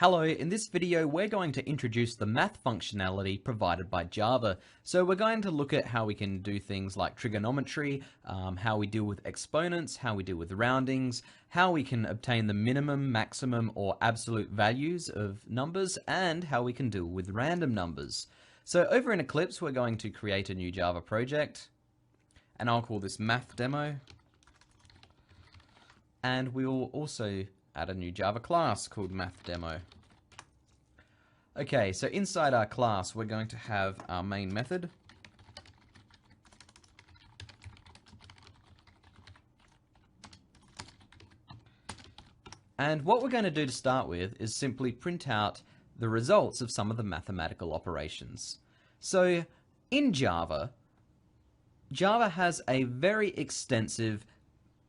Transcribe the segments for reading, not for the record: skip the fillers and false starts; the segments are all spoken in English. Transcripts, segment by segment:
Hello, in this video we're going to introduce the math functionality provided by Java. So we're going to look at how we can do things like trigonometry, how we deal with exponents, how we deal with roundings, how we can obtain the minimum, maximum, or absolute values of numbers, and how we can deal with random numbers. So over in Eclipse we're going to create a new Java project, and I'll call this math demo. And we will also add a new Java class called math demo. Okay, so inside our class we're going to have our main method. And what we're going to do to start with is simply print out the results of some of the mathematical operations. So in Java has a very extensive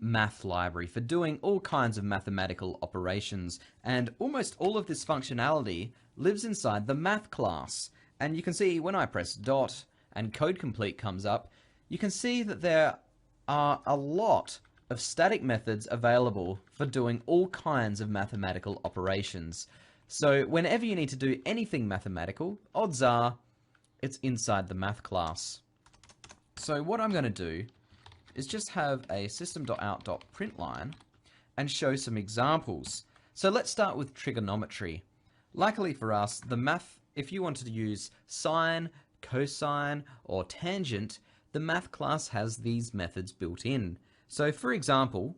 math library for doing all kinds of mathematical operations, and almost all of this functionality lives inside the math class. And you can see when I press dot and code complete comes up, you can see that there are a lot of static methods available for doing all kinds of mathematical operations. So whenever you need to do anything mathematical, odds are it's inside the math class. So what I'm going to do is just have a system.out.println and show some examples. So let's start with trigonometry. Luckily for us, the math, if you wanted to use sine, cosine, or tangent, the math class has these methods built in. So for example,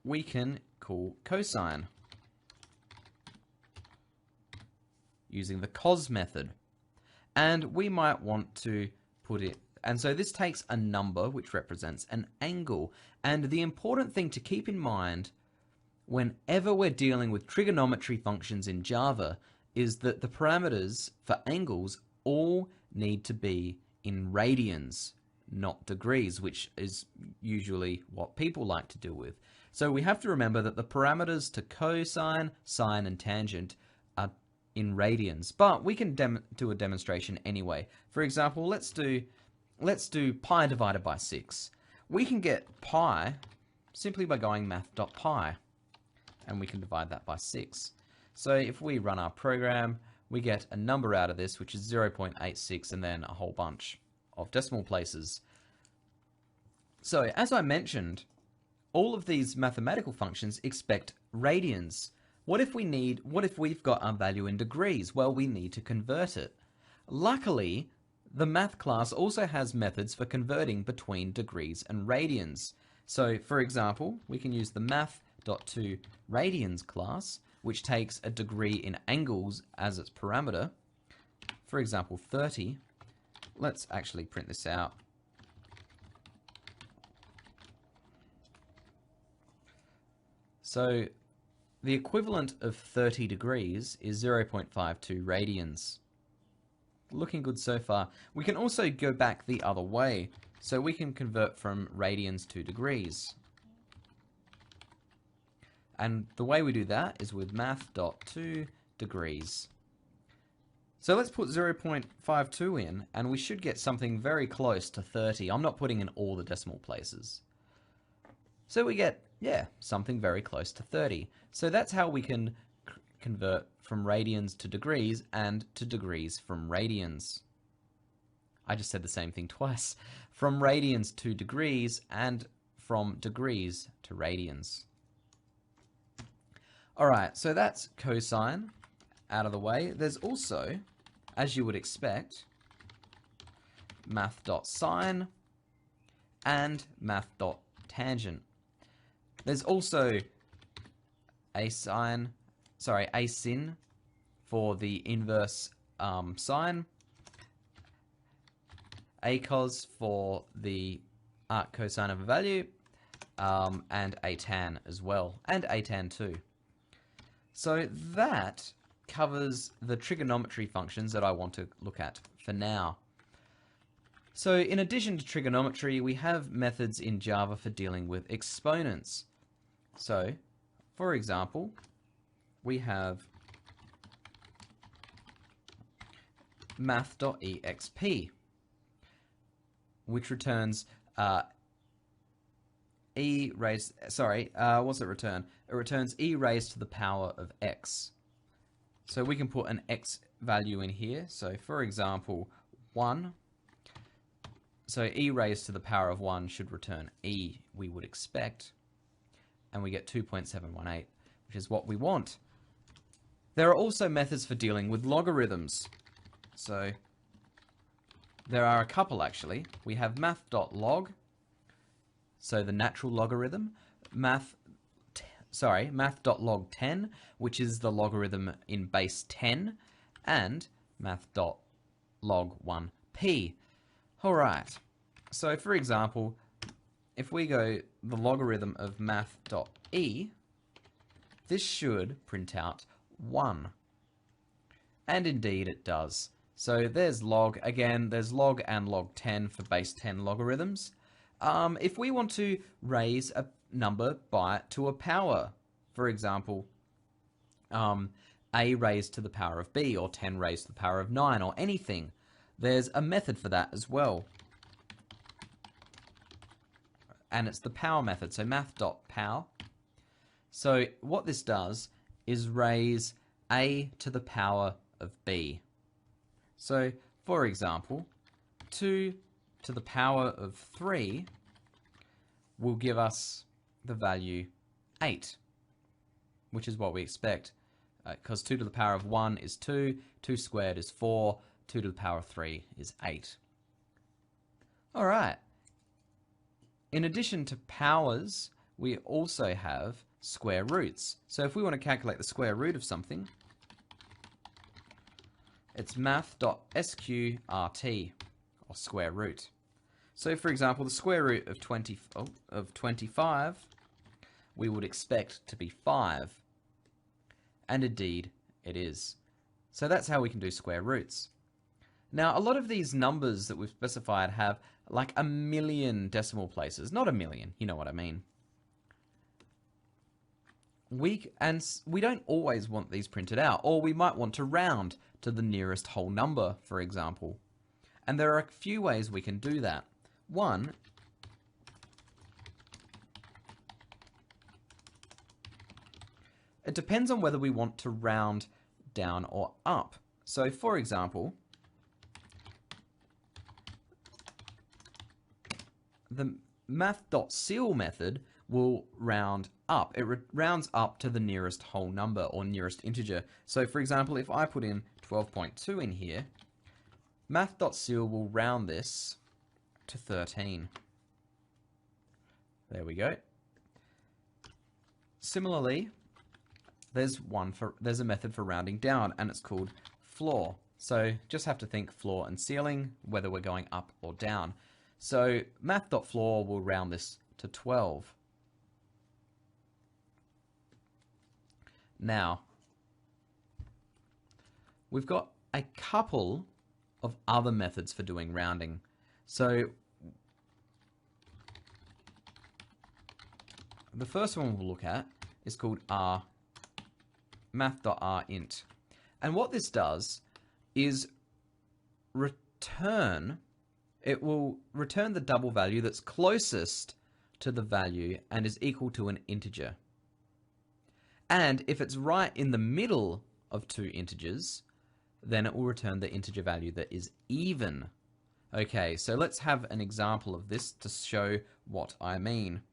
we can call cosine using the cos method. And we might want to put it, and so this takes a number which represents an angle. And the important thing to keep in mind whenever we're dealing with trigonometry functions in Java is that the parameters for angles all need to be in radians, not degrees, which is usually what people like to deal with. So we have to remember that the parameters to cosine, sine, and tangent are in radians, but we can do a demonstration anyway. For example, let's do pi divided by 6. We can get pi simply by going math.pi, and we can divide that by 6. So if we run our program, we get a number out of this, which is 0.86, and then a whole bunch of decimal places. So as I mentioned, all of these mathematical functions expect radians. What if we've got our value in degrees? Well, we need to convert it. Luckily, the math class also has methods for converting between degrees and radians. So, for example, we can use the math.toRadians class, which takes a degree in angles as its parameter. For example, 30. Let's actually print this out. So, the equivalent of 30 degrees is 0.52 radians. Looking good so far. We can also go back the other way, so we can convert from radians to degrees. And the way we do that is with math.toDegrees. So let's put 0.52 in, and we should get something very close to 30. I'm not putting in all the decimal places. So we get, yeah, something very close to 30. So that's how we can convert from radians to degrees and to degrees from radians. I just said the same thing twice. From radians to degrees and from degrees to radians. Alright, so that's cosine out of the way. There's also, as you would expect, math.sine and math.tangent. There's also sin for the inverse sine, acos for the arc cosine of a value, and atan as well, and atan too. So that covers the trigonometry functions that I want to look at for now. So in addition to trigonometry, we have methods in Java for dealing with exponents. So, for example, we have math.exp, which returns what's it return? It returns e raised to the power of x. So we can put an x value in here. So for example, 1. So e raised to the power of 1 should return e we would expect. And we get 2.718, which is what we want. There are also methods for dealing with logarithms. So there are a couple actually. We have math.log, so the natural logarithm, math.log 10, which is the logarithm in base 10, and math.log 1p. Alright, so for example, if we go the logarithm of math.e, this should print out 1. And indeed it does. So there's log, again, there's log and log 10 for base 10 logarithms. If we want to raise a number to a power, for example, a raised to the power of b, or 10 raised to the power of 9, or anything, there's a method for that as well. And it's the power method, so math.pow. So what this does is raise a to the power of b. So, for example, 2 to the power of 3 will give us the value 8, which is what we expect, because 2 to the power of 1 is 2, 2 squared is 4, 2 to the power of 3 is 8. Alright. In addition to powers, we also have square roots. So if we want to calculate the square root of something, it's math.sqrt, or square root. So for example, the square root of 25, we would expect to be 5. And indeed, it is. So that's how we can do square roots. Now, a lot of these numbers that we've specified have like 1,000,000 decimal places. Not 1,000,000, you know what I mean. We don't always want these printed out, or we might want to round to the nearest whole number, for example. And there are a few ways we can do that. One, it depends on whether we want to round down or up. So, for example, the math.ceil method will round up. It rounds up to the nearest whole number, or nearest integer. So for example, if I put in 12.2 in here, math.ceil will round this to 13. There we go. Similarly, there's a method for rounding down, and it's called floor. So just have to think floor and ceiling, whether we're going up or down. So math.floor will round this to 12. Now, we've got a couple of other methods for doing rounding. So the first one we'll look at is called math.rint. And what this does is it will return the double value that's closest to the value and is equal to an integer. And if it's right in the middle of two integers, then it will return the integer value that is even. Okay, so let's have an example of this to show what I mean.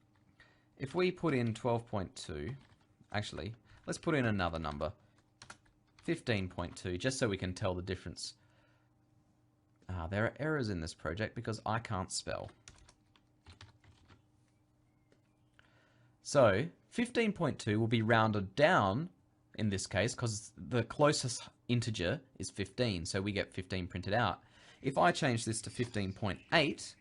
If we put in 12.2, actually, let's put in another number, 15.2, just so we can tell the difference. There are errors in this project because I can't spell. So 15.2 will be rounded down in this case because the closest integer is 15, so we get 15 printed out. If I change this to 15.8,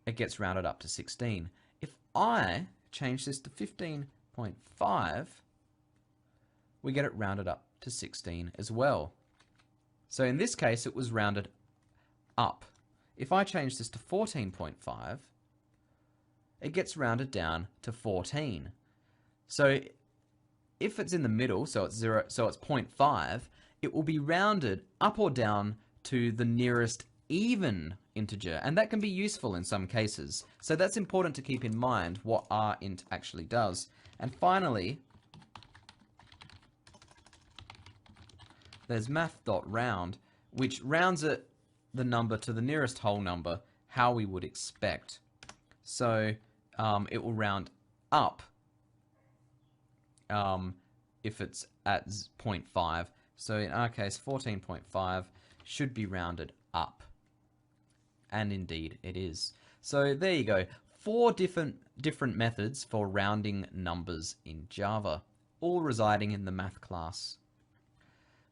it gets rounded up to 16. If I change this to 15.5, we get it rounded up to 16 as well. So in this case, it was rounded up. If I change this to 14.5, it gets rounded down to 14. So if it's in the middle, so it's 0.5, it will be rounded up or down to the nearest even integer, and that can be useful in some cases. So that's important to keep in mind what rint actually does. And finally, there's math.round, which rounds it the number to the nearest whole number, how we would expect. So it will round up if it's at 0.5. So in our case, 14.5 should be rounded up. And indeed it is. So there you go. 4 different methods for rounding numbers in Java, all residing in the math class.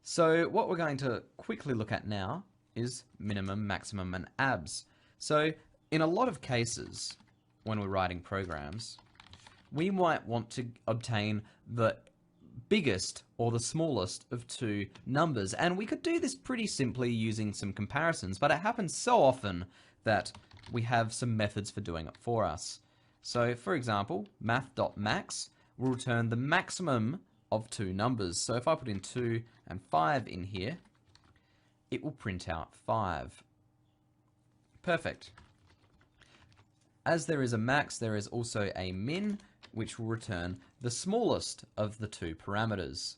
So what we're going to quickly look at now is minimum, maximum, and abs. So in a lot of cases, when we're writing programs, we might want to obtain the biggest or the smallest of 2 numbers. And we could do this pretty simply using some comparisons, but it happens so often that we have some methods for doing it for us. So for example, math.max will return the maximum of 2 numbers. So if I put in 2 and 5 in here, it will print out 5. Perfect. As there is a max, there is also a min, which will return the smallest of the 2 parameters.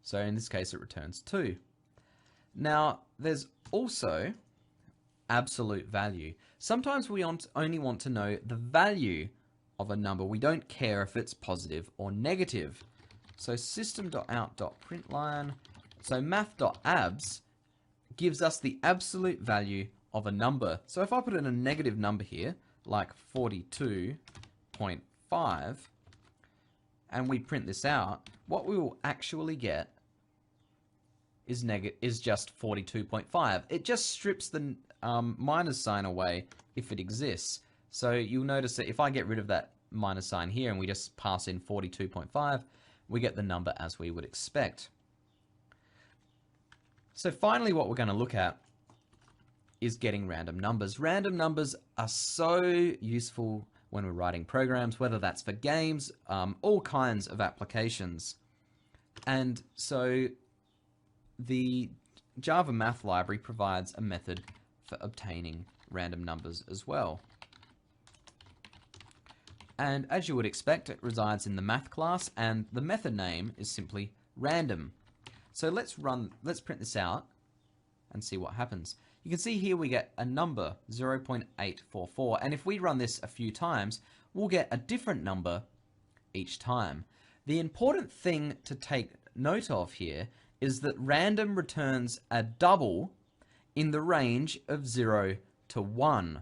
So in this case, it returns 2. Now, there's also absolute value. Sometimes we only want to know the value of a number. We don't care if it's positive or negative. So system.out.println, so math.abs gives us the absolute value of a number. So if I put in a negative number here, like 42.5, and we print this out, what we will actually get is just 42.5. It just strips the minus sign away if it exists. So you'll notice that if I get rid of that minus sign here and we just pass in 42.5, we get the number as we would expect. So finally, what we're going to look at is getting random numbers. Random numbers are so useful when we're writing programs, whether that's for games, all kinds of applications. And so the Java Math Library provides a method for obtaining random numbers as well. And as you would expect, it resides in the math class, and the method name is simply random. So let's print this out and see what happens. You can see here we get a number, 0.844, and if we run this a few times, we'll get a different number each time. The important thing to take note of here is that random returns a double in the range of 0 to 1.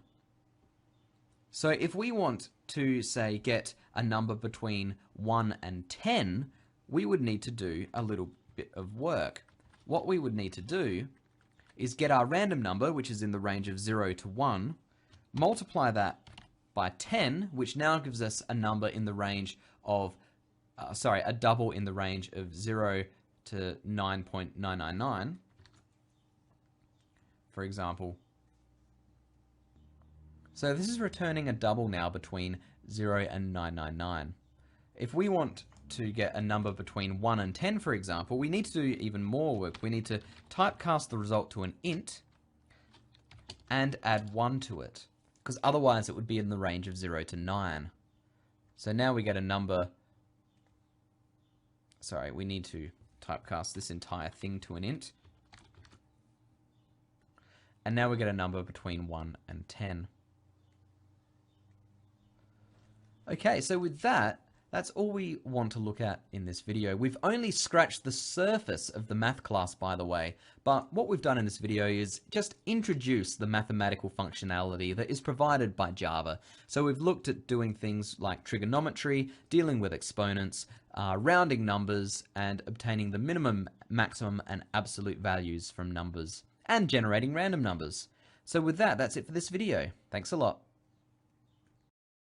So if we want to, say, get a number between 1 and 10, we would need to do a little bit of work. What we would need to do is get our random number, which is in the range of 0 to 1, multiply that by 10, which now gives us a number in the range of, a double in the range of 0 to 9.999, for example. So this is returning a double now between 0 and 999. If we want to get a number between 1 and 10, for example, we need to do even more work. We need to typecast the result to an int and add 1 to it, because otherwise it would be in the range of 0 to 9. So now we get a number, we need to typecast this entire thing to an int. And now we get a number between 1 and 10. Okay, so with that, that's all we want to look at in this video. We've only scratched the surface of the math class, by the way, but what we've done in this video is just introduce the mathematical functionality that is provided by Java. So we've looked at doing things like trigonometry, dealing with exponents, rounding numbers, and obtaining the minimum, maximum, and absolute values from numbers, and generating random numbers. So with that, that's it for this video. Thanks a lot.